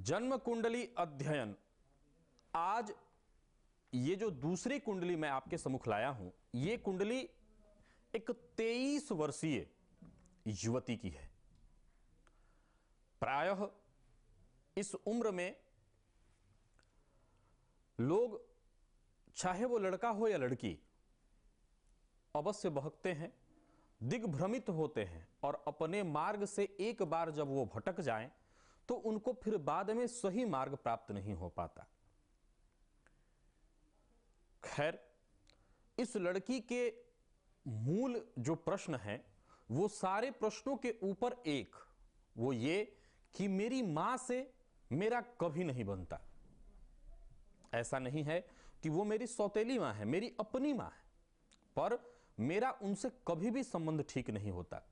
जन्म कुंडली अध्ययन। आज ये जो दूसरी कुंडली मैं आपके सम्मुख लाया हूं, ये कुंडली एक 23 वर्षीय युवती की है। प्रायः इस उम्र में लोग, चाहे वो लड़का हो या लड़की, अवश्य बहकते हैं, दिग्भ्रमित होते हैं और अपने मार्ग से एक बार जब वो भटक जाएं तो उनको फिर बाद में सही मार्ग प्राप्त नहीं हो पाता। खैर, इस लड़की के मूल जो प्रश्न है वो सारे प्रश्नों के ऊपर एक, वो ये कि मेरी मां से मेरा कभी नहीं बनता। ऐसा नहीं है कि वो मेरी सौतेली मां है, मेरी अपनी मां है, पर मेरा उनसे कभी भी संबंध ठीक नहीं होता।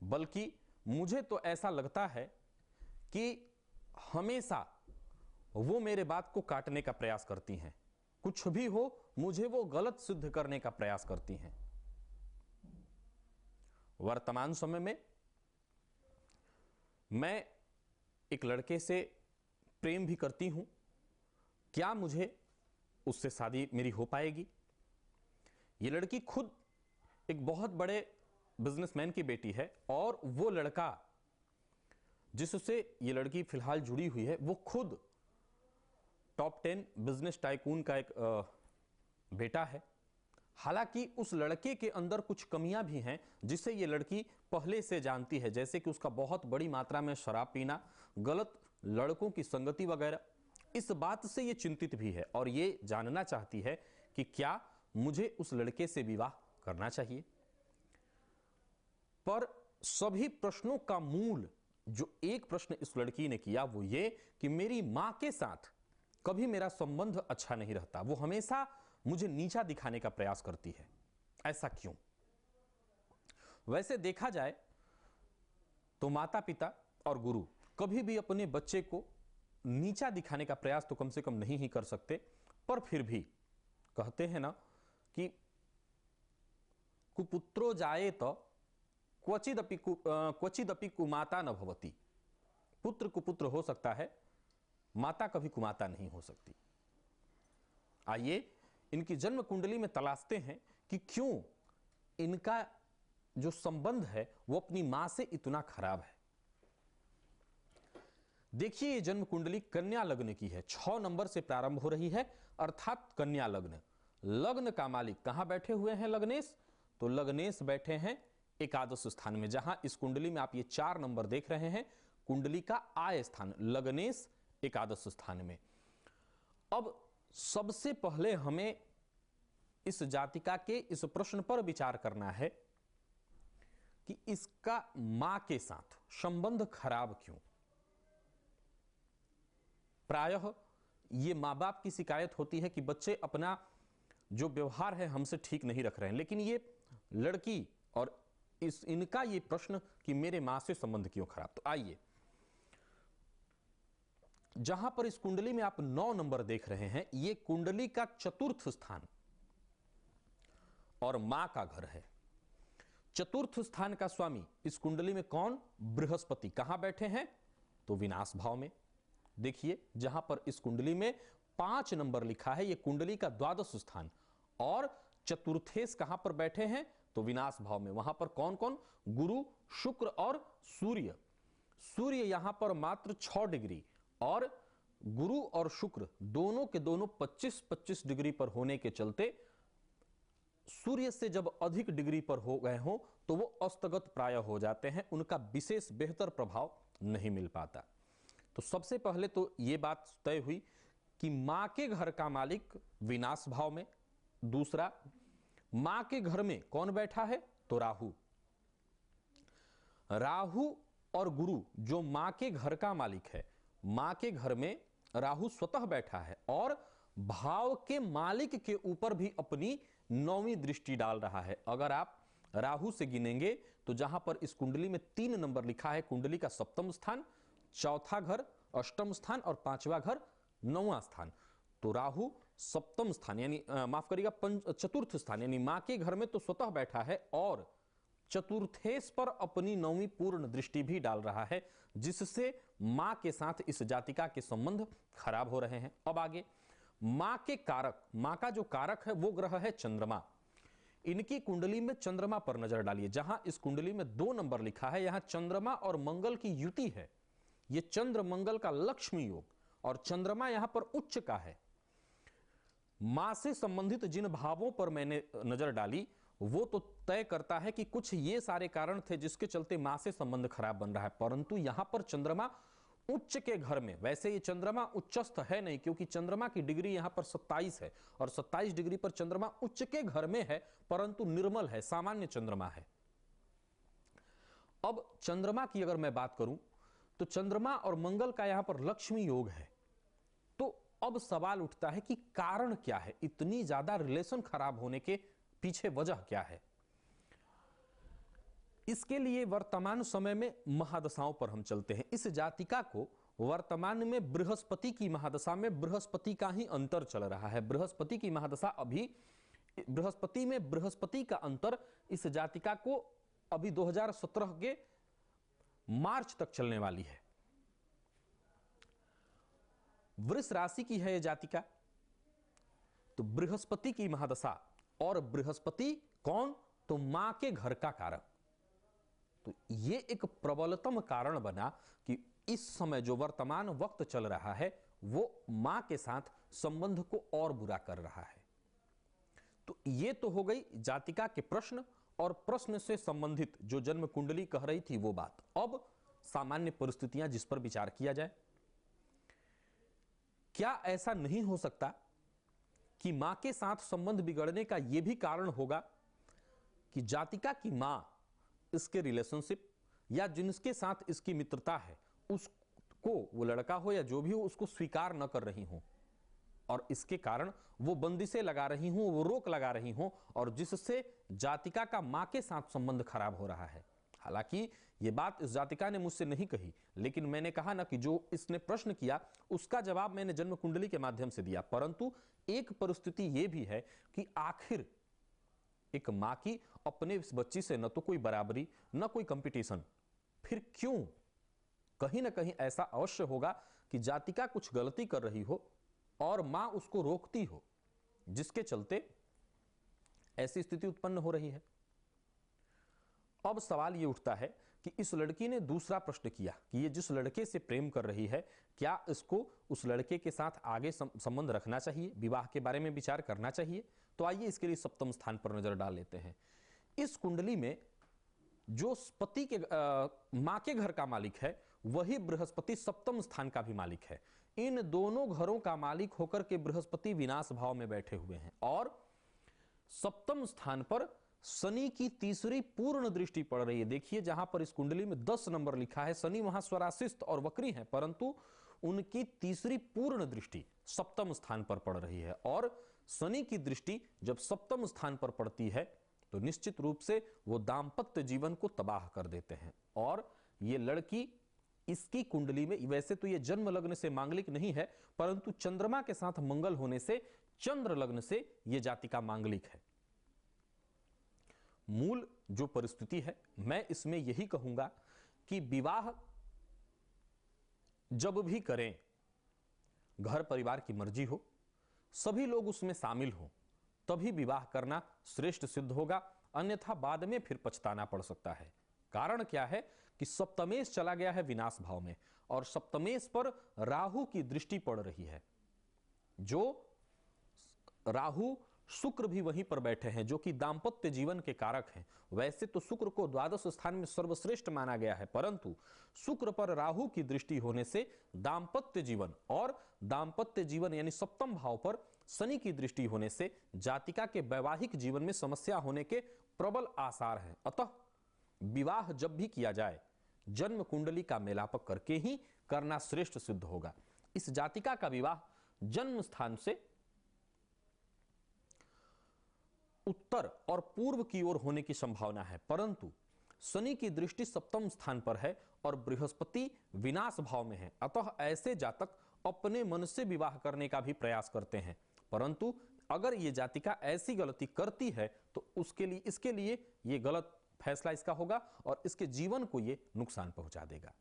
बल्कि मुझे तो ऐसा लगता है कि हमेशा वो मेरे बात को काटने का प्रयास करती हैं। कुछ भी हो, मुझे वो गलत सिद्ध करने का प्रयास करती हैं। वर्तमान समय में मैं एक लड़के से प्रेम भी करती हूं। क्या मुझे उससे शादी मेरी हो पाएगी? ये लड़की खुद एक बहुत बड़े बिजनेसमैन की बेटी है और वो लड़का जिससे ये लड़की फिलहाल जुड़ी हुई है वो खुद टॉप 10 बिजनेस टाइकून का एक बेटा है। हालांकि उस लड़के के अंदर कुछ कमियां भी हैं जिसे ये लड़की पहले से जानती है, जैसे कि उसका बहुत बड़ी मात्रा में शराब पीना, गलत लड़कों की संगति वगैरह। इस बात से ये चिंतित भी है और ये जानना चाहती है कि क्या मुझे उस लड़के से विवाह करना चाहिए। पर सभी प्रश्नों का मूल जो एक प्रश्न इस लड़की ने किया वो ये कि मेरी मां के साथ कभी मेरा संबंध अच्छा नहीं रहता, वो हमेशा मुझे नीचा दिखाने का प्रयास करती है। ऐसा क्यों? वैसे देखा जाए तो माता पिता और गुरु कभी भी अपने बच्चे को नीचा दिखाने का प्रयास तो कम से कम नहीं ही कर सकते, पर फिर भी कहते हैं ना कि कुपुत्रो जाए तो क्वचिदपि कुमाता न भवति। पुत्र कुपुत्र हो सकता है, माता कभी कुमाता नहीं हो सकती। आइए इनकी जन्म कुंडली में तलाशते हैं कि क्यों इनका जो संबंध है वो अपनी मां से इतना खराब है। देखिए, ये जन्म कुंडली कन्या लग्न की है, 6 नंबर से प्रारंभ हो रही है, अर्थात कन्या लग्न। लग्न का मालिक कहां बैठे हुए हैं? लग्नेश। तो लग्नेश बैठे हैं एकादश स्थान में। जहां इस कुंडली में आप ये 4 नंबर देख रहे हैं, कुंडली का आय स्थान लग्नेश एकादश स्थान में। अब सबसे पहले हमें इस जातिका के इस प्रश्न पर विचार करना है कि इसका मां के साथ संबंध खराब क्यों। प्रायः ये मां बाप की शिकायत होती है कि बच्चे अपना जो व्यवहार है हमसे ठीक नहीं रख रहे हैं, लेकिन ये लड़की और इनका ये प्रश्न कि मेरे मां से संबंध क्यों खराब। तो आइए, जहां पर इस कुंडली में आप 9 नंबर देख रहे हैं, ये कुंडली का चतुर्थ स्थान और मां का घर है। चतुर्थ स्थान का स्वामी इस कुंडली में कौन? बृहस्पति। कहां बैठे हैं? तो विनाश भाव में। देखिए, जहां पर इस कुंडली में 5 नंबर लिखा है, यह कुंडली का द्वादश स्थान और चतुर्थेश कहां पर बैठे हैं? तो विनाश भाव में। वहां पर कौन कौन? गुरु, शुक्र और सूर्य। सूर्य यहां पर मात्र 6 डिग्री और गुरु और शुक्र दोनों के दोनों 25-25 डिग्री पर होने के चलते सूर्य से जब अधिक डिग्री पर हो गए हो तो वो अस्तगत प्राय हो जाते हैं, उनका विशेष बेहतर प्रभाव नहीं मिल पाता। तो सबसे पहले तो यह बात तय हुई कि मां के घर का मालिक विनाश भाव में। दूसरा, मां के घर में कौन बैठा है? तो राहु। राहु और गुरु जो मां के घर का मालिक है, मां के घर में राहु स्वतः बैठा है और भाव के मालिक के ऊपर भी अपनी 9वीं दृष्टि डाल रहा है। अगर आप राहु से गिनेंगे तो जहां पर इस कुंडली में 3 नंबर लिखा है, कुंडली का सप्तम स्थान, चौथा घर अष्टम स्थान और 5वां घर 9वां स्थान, तो राहु सप्तम स्थान यानी माफ करिएगा चतुर्थ स्थान यानी मां के घर में तो स्वतः बैठा है और चतुर्थेश पर अपनी 9वीं पूर्ण दृष्टि भी डाल रहा है, जिससे मां के साथ इस जातिका के संबंध खराब हो रहे हैं। अब आगे, मां के कारक, मां का जो कारक है वो ग्रह है चंद्रमा। इनकी कुंडली में चंद्रमा पर नजर डालिए। जहां इस कुंडली में 2 नंबर लिखा है, यहां चंद्रमा और मंगल की युति है। यह चंद्र मंगल का लक्ष्मी योग, और चंद्रमा यहां पर उच्च का है। मां से संबंधित जिन भावों पर मैंने नजर डाली वो तो तय करता है कि कुछ ये सारे कारण थे जिसके चलते मां से संबंध खराब बन रहा है, परंतु यहां पर चंद्रमा उच्च के घर में, वैसे ये चंद्रमा उच्चस्थ है नहीं, क्योंकि चंद्रमा की डिग्री यहां पर 27 है और 27 डिग्री पर चंद्रमा उच्च के घर में है, परंतु निर्मल है, सामान्य चंद्रमा है। अब चंद्रमा की अगर मैं बात करूं तो चंद्रमा और मंगल का यहां पर लक्ष्मी योग है। तो अब सवाल उठता है कि कारण क्या है, इतनी ज्यादा रिलेशन खराब होने के पीछे वजह क्या है। इसके लिए वर्तमान समय में महादशाओं पर हम चलते हैं। इस जातिका को वर्तमान में बृहस्पति की महादशा में बृहस्पति का ही अंतर चल रहा है। बृहस्पति की महादशा अभी, बृहस्पति में बृहस्पति का अंतर इस जातिका को अभी 2017 के मार्च तक चलने वाली है। वृष राशि की है यह जातिका, तो बृहस्पति की महादशा, और बृहस्पति कौन, तो मां के घर का कारक। तो ये एक प्रबलतम कारण बना कि इस समय जो वर्तमान वक्त चल रहा है वो मां के साथ संबंध को और बुरा कर रहा है। तो ये तो हो गई जातिका के प्रश्न और प्रश्न से संबंधित जो जन्म कुंडली कह रही थी वो बात। अब सामान्य परिस्थितियां जिस पर विचार किया जाए, क्या ऐसा नहीं हो सकता कि मां के साथ संबंध बिगड़ने का यह भी कारण होगा कि जातिका की मां इसके रिलेशनशिप या जिनके साथ इसकी मित्रता है उसको, वो लड़का हो या जो भी हो, उसको स्वीकार न कर रही हो और इसके कारण वो बंदिशें लगा रही हूं, वो रोक लगा रही हूं, और जिससे जातिका का मां के साथ संबंध खराब हो रहा है। हालांकि ये बात इस जातिका ने मुझसे नहीं कही, लेकिन मैंने कहा ना कि जो इसने प्रश्न किया उसका जवाब मैंने जन्म कुंडली के माध्यम से दिया। परंतु एक परिस्थिति यह भी है कि आखिर एक मां की अपने इस बच्ची से न तो कोई बराबरी न कोई कंपटीशन, फिर क्यों, कहीं ना कहीं ऐसा अवश्य होगा कि जातिका कुछ गलती कर रही हो और मां उसको रोकती हो, जिसके चलते ऐसी स्थिति उत्पन्न हो रही है। अब सवाल यह उठता है कि इस लड़की ने दूसरा प्रश्न किया कि ये जिस लड़के से प्रेम कर रही है, क्या इसको उस लड़के के साथ आगे संबंध रखना चाहिए, विवाह के बारे में विचार करना चाहिए। तो आइए इसके लिए सप्तम स्थान पर नजर डाल लेते हैं। इस कुंडली में जो पति के मां के घर का मालिक है वही बृहस्पति सप्तम स्थान का भी मालिक है। इन दोनों घरों का मालिक होकर के बृहस्पति विनाश भाव में बैठे हुए हैं और सप्तम स्थान पर शनि की तीसरी पूर्ण दृष्टि पड़ रही है। देखिए जहां पर इस कुंडली में 10 नंबर लिखा है, शनि वहां स्वराशिस्त और वक्री है, परंतु उनकी तीसरी पूर्ण दृष्टि सप्तम स्थान पर पड़ रही है। और शनि की दृष्टि जब सप्तम स्थान पर पड़ती है तो निश्चित रूप से वो दाम्पत्य जीवन को तबाह कर देते हैं। और ये लड़की, इसकी कुंडली में वैसे तो ये जन्म लग्न से मांगलिक नहीं है, परंतु चंद्रमा के साथ मंगल होने से चंद्र लग्न से ये जातिका मांगलिक है। मूल जो परिस्थिति है, मैं इसमें यही कहूंगा कि विवाह जब भी करें, घर परिवार की मर्जी हो, सभी लोग उसमें शामिल हो, तभी विवाह करना श्रेष्ठ सिद्ध होगा, अन्यथा बाद में फिर पछताना पड़ सकता है। कारण क्या है कि सप्तमेश चला गया है विनाश भाव में और सप्तमेश पर राहु की दृष्टि पड़ रही है। जो राहु शुक्र भी वहीं पर बैठे हैं जो कि दाम्पत्य जीवन के कारक हैं। वैसे तो शुक्र को द्वादश स्थान में सर्वश्रेष्ठ माना गया है, परंतु शुक्र पर राहु की दृष्टि होने से दाम्पत्य जीवन, और दाम्पत्य जीवन यानी सप्तम भाव पर शनि की दृष्टि होने से जातिका के वैवाहिक जीवन में समस्या होने के प्रबल आसार हैं। अतः विवाह जब भी किया जाए जन्म कुंडली का मेलापक करके ही करना श्रेष्ठ सिद्ध होगा। इस जातिका का विवाह जन्म स्थान से उत्तर और पूर्व की ओर होने की संभावना है, परंतु शनि की दृष्टि सप्तम स्थान पर है और बृहस्पति विनाश भाव में है। अतः ऐसे जातक अपने मन से विवाह करने का भी प्रयास करते हैं, परंतु अगर ये जातिका ऐसी गलती करती है तो इसके लिए ये गलत फैसला इसका होगा और इसके जीवन को ये नुकसान पहुंचा देगा।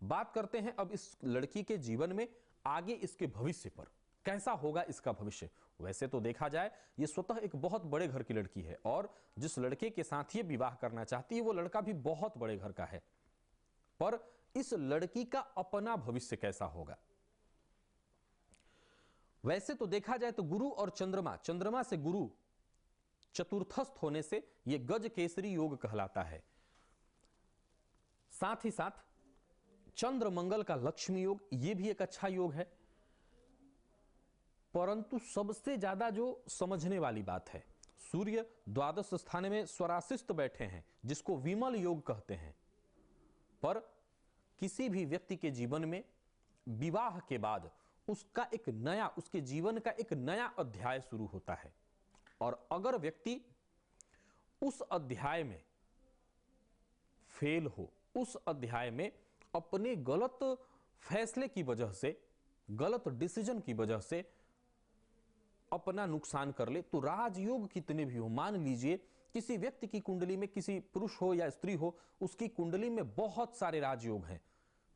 बात करते हैं अब इस लड़की के जीवन में आगे इसके भविष्य पर, कैसा होगा इसका भविष्य। वैसे तो देखा जाए ये स्वतः एक बहुत बड़े घर की लड़की है और जिस लड़के के साथ ये विवाह करना चाहती है वो लड़का भी बहुत बड़े घर का है, पर इस लड़की का अपना भविष्य कैसा होगा। वैसे तो देखा जाए तो गुरु और चंद्रमा, चंद्रमा से गुरु चतुर्थस्थ होने से यह गज केसरी योग कहलाता है। साथ ही साथ चंद्र मंगल का लक्ष्मी योग, यह भी एक अच्छा योग है। परंतु सबसे ज्यादा जो समझने वाली बात है, सूर्य द्वादश स्थान में स्वराशिस्त बैठे हैं जिसको विमल योग कहते हैं। पर किसी भी व्यक्ति के जीवन में विवाह के बाद उसका एक नया, उसके जीवन का एक नया अध्याय शुरू होता है और अगर व्यक्ति उस अध्याय में फेल हो, उस अध्याय में अपने गलत फैसले की वजह से, गलत डिसीजन की वजह से अपना नुकसान कर ले, तो राजयोग कितने भी हो, मान लीजिए किसी व्यक्ति की कुंडली में, किसी पुरुष हो या स्त्री हो, उसकी कुंडली में बहुत सारे राजयोग हैं,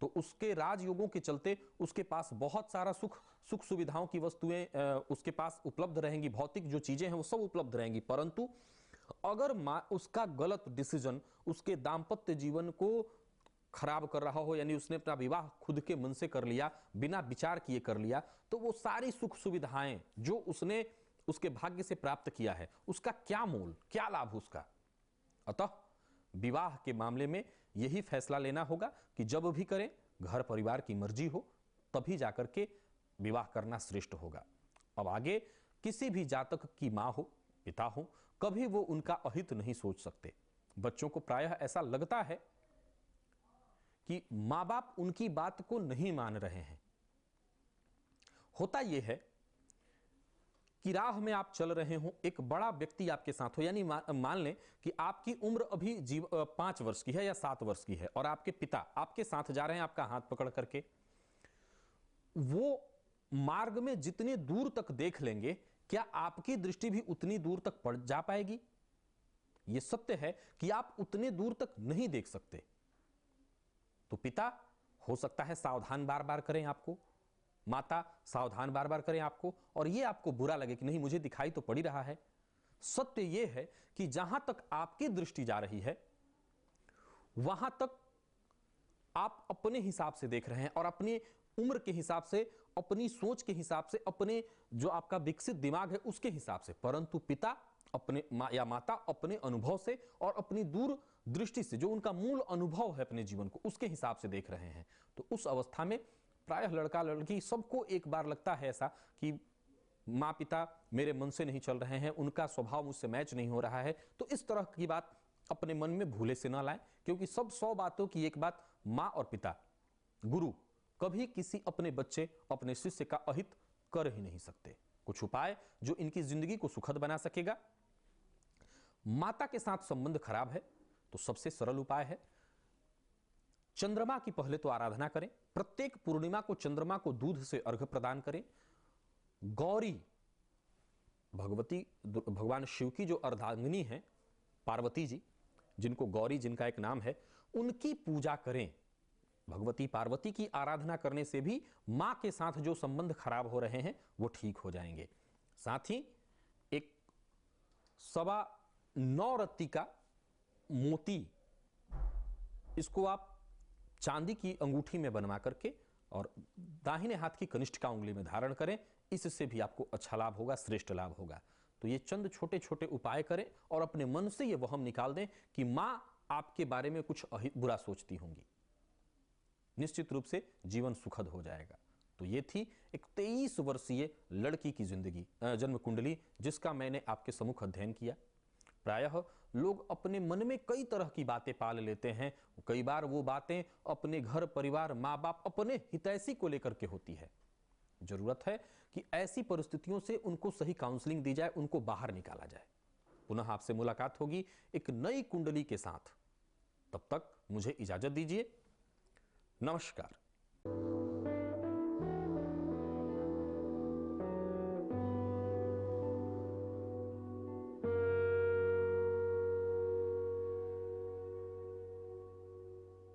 तो उसके राजयोगों के चलते उसके पास बहुत सारा सुख सुविधाओं की वस्तुएं उसके पास उपलब्ध रहेंगी, भौतिक जो चीजें हैं वो सब उपलब्ध रहेंगी। परंतु अगर उसका गलत डिसीजन उसके दाम्पत्य जीवन को खराब कर रहा हो, यानी उसने अपना विवाह खुद के मन से कर लिया, बिना विचार किए कर लिया, तो वो सारी सुख सुविधाएं जो उसने उसके भाग्य से प्राप्त किया है उसका क्या मोल, क्या लाभ उसका। अतः विवाह के मामले में यही फैसला लेना होगा कि जब भी करें घर परिवार की मर्जी हो तभी जाकर के विवाह करना श्रेष्ठ होगा। अब आगे किसी भी जातक की मां हो, पिता हो, कभी वो उनका अहित नहीं सोच सकते। बच्चों को प्रायः ऐसा लगता है कि मां बाप उनकी बात को नहीं मान रहे हैं। होता यह है कि राह में आप चल रहे हो, एक बड़ा व्यक्ति आपके साथ हो, यानी मान लें कि आपकी उम्र अभी 5 वर्ष की है या 7 वर्ष की है और आपके पिता आपके साथ जा रहे हैं आपका हाथ पकड़ करके। वो मार्ग में जितने दूर तक देख लेंगे, क्या आपकी दृष्टि भी उतनी दूर तक पड़ जा पाएगी? यह सत्य है कि आप उतने दूर तक नहीं देख सकते। तो पिता हो सकता है सावधान बार बार करें आपको, माता सावधान बार बार करें आपको, और यह आपको बुरा लगे कि नहीं मुझे दिखाई तो पड़ ही रहा है। सत्य यह है कि जहां तक आपकी दृष्टि जा रही है वहां तक आप अपने हिसाब से देख रहे हैं और अपनी उम्र के हिसाब से, अपनी सोच के हिसाब से, अपने जो आपका विकसित दिमाग है उसके हिसाब से। परंतु पिता अपने या माता अपने अनुभव से और अपनी दूर दृष्टि से, जो उनका मूल अनुभव है अपने जीवन को, उसके हिसाब से देख रहे हैं। तो उस अवस्था में प्रायः लड़का लड़की सबको एक बार लगता है ऐसा कि माँ पिता मेरे मन से नहीं चल रहे हैं, उनका स्वभाव मुझसे मैच नहीं हो रहा है। तो इस तरह की बात अपने मन में भूले से ना लाएं, क्योंकि सब 100 बातों की एक बात, माँ और पिता, गुरु कभी किसी अपने बच्चे, अपने शिष्य का अहित कर ही नहीं सकते। कुछ उपाय जो इनकी जिंदगी को सुखद बना सकेगा। माता के साथ संबंध खराब है तो सबसे सरल उपाय है चंद्रमा की पहले तो आराधना करें। प्रत्येक पूर्णिमा को चंद्रमा को दूध से अर्घ्य प्रदान करें। गौरी भगवती, भगवान शिव की जो अर्धांगिनी है पार्वती जी, जिनको गौरी, जिनका एक नाम है, उनकी पूजा करें। भगवती पार्वती की आराधना करने से भी मां के साथ जो संबंध खराब हो रहे हैं वो ठीक हो जाएंगे। साथ ही एक 9.25 रत्ती का मोती, इसको आप चांदी की अंगूठी में बनवा करके और दाहिने हाथ की कनिष्ठिका उंगली में धारण करें। इससे भी आपको अच्छा लाभ होगा, श्रेष्ठ लाभ होगा। तो ये चंद छोटे छोटे उपाय करें और अपने मन से ये वहम निकाल दें कि मां आपके बारे में कुछ बुरा सोचती होंगी। निश्चित रूप से जीवन सुखद हो जाएगा। तो ये थी एक 23 वर्षीय लड़की की जिंदगी, जन्म कुंडली, जिसका मैंने आपके सम्मुख अध्ययन किया। प्रायः लोग अपने मन में कई तरह की बातें पाल लेते हैं। कई बार वो बातें अपने घर परिवार, माँ बाप, अपने हितैषी को लेकर के होती है। जरूरत है कि ऐसी परिस्थितियों से उनको सही काउंसलिंग दी जाए, उनको बाहर निकाला जाए। पुनः आपसे मुलाकात होगी एक नई कुंडली के साथ। तब तक मुझे इजाजत दीजिए। नमस्कार।